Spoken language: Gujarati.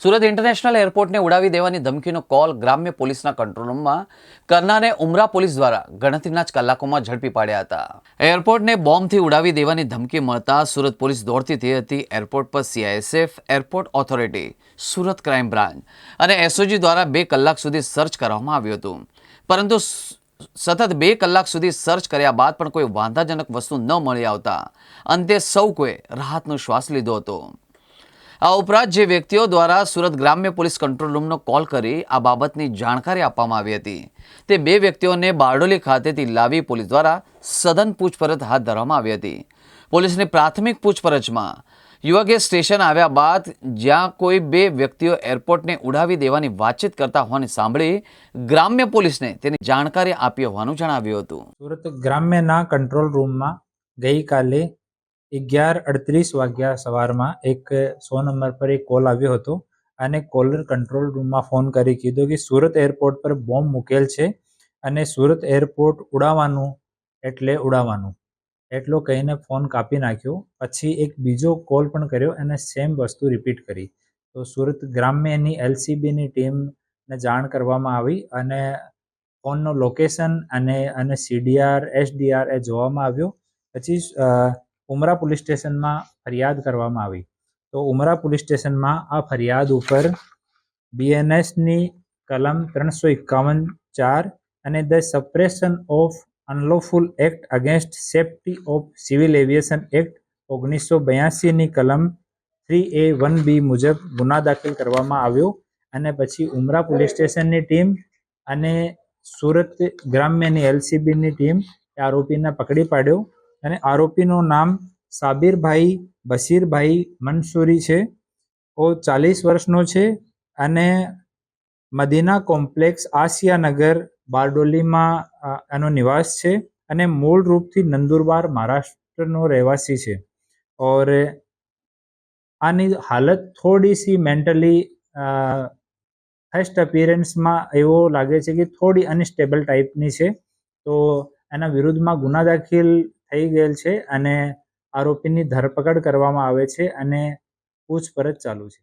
સુરત ઇન્ટરનેશનલ એરપોર્ટને ઉડાવી દેવાની ધમકીનો કોલ ગ્રામ્ય પોલીસના કંટ્રોલ રૂમમાં કરનારને ઉમરા પોલીસ દ્વારા ગણતરીના જ કલાકોમાં ઝડપી પાડ્યા હતા. એરપોર્ટને બોમ્બથી ઉડાવી દેવાની ધમકી મળતા સુરત પોલીસ દોડતી થઈ હતી. એરપોર્ટ પર CISF, airport authority, Surat crime branch અને SOG દ્વારા 2 કલાક સુધી સર્ચ કરવામાં આવ્યું હતું. પરંતુ સતત 2 કલાક સુધી સર્ચ કર્યા બાદ પણ કોઈ વાંધાજનક વસ્તુ ન મળી આવતા અંતે સૌ કોઈ રાહતનો શ્વાસ લીધો હતો. આ ઉપરાંત જે વ્યક્તિઓ દ્વારા સુરત ગ્રામ્ય પોલીસ કંટ્રોલ રૂમનો કોલ કરી આ બાબતની જાણકારી આપવામાં આવી હતી, તે 2 વ્યક્તિઓને બારડોલી ખાતેથી લાવી પોલીસ દ્વારા સઘન પૂછપરછ હાથ ધરવામાં આવી હતી. પોલીસની પ્રાથમિક પૂછપરછમાં યુવકે સ્ટેશન આવ્યા બાદ જ્યાં કોઈ 2 વ્યક્તિઓ એરપોર્ટને ઉડાવી દેવાની વાતચીત કરતા હોવાની સાંભળી ગ્રામ્ય પોલીસને તેની જાણકારી આપી હોવાનું જણાવ્યું હતું. સુરત ગ્રામ્યના કંટ્રોલ રૂમમાં ગઈકાલે 11:38 વાગ્યા સવારમાં એક 100 નંબર પર એક કોલ આવ્યો હતો અને કોલર કંટ્રોલ રૂમમાં ફોન કરી કીધું કે સુરત એરપોર્ટ પર બોમ્બ મૂકેલ છે અને સુરત એરપોર્ટ ઉડાવવાનું એટલે ઉડાવવાનું એટલો કહીને ફોન કાપી નાખ્યો. પછી એક બીજો કોલ પણ કર્યો અને સેમ વસ્તુ રિપીટ કરી. તો સુરત ગ્રામ્યની LCBની ટીમને જાણ કરવામાં આવી અને ફોનનો લોકેશન અને CDR SDR એ જોવામાં આવ્યો. પછી ઉમરા પોલીસ સ્ટેશનમાં ફરિયાદ કરવામાં આવી. તો ઉમરા પોલીસ સ્ટેશનમાં આ ફરિયાદ ઉપર BNSની કલમ 351(4) અને the suppression of unlawful act against safety of civil aviation act 1982ની કલમ 3A(1)(b) મુજબ ગુના દાખલ કરવામાં આવ્યો. અને પછી ઉમરા પોલીસ સ્ટેશનની ટીમ અને સુરત ગ્રામ્યની LCBની ટીમ આરોપીને પકડી પાડ્યો અને આરોપીનું નામ સાબિરભાઈ બશીરભાઈ મંસૂરી છે. 40 વર્ષનો છે અને મદીના કોમ્પ્લેક્સ આસિયાનગર બારડોલીમાં એનો નિવાસ છે અને મૂળ રૂપથી નંદુરબાર મહારાષ્ટ્રનો રહેવાસી છે. ઓર આની હાલત થોડી સી મેન્ટલી ફર્સ્ટ અપિયરન્સમાં એવો લાગે છે કે થોડી અનસ્ટેબલ ટાઈપની છે. તો એના વિરુદ્ધમાં ગુના દાખલ થઈ ગયેલ છે અને આરોપીની ધરપકડ કરવામાં આવે છે અને પૂછપરછ ચાલુ છે.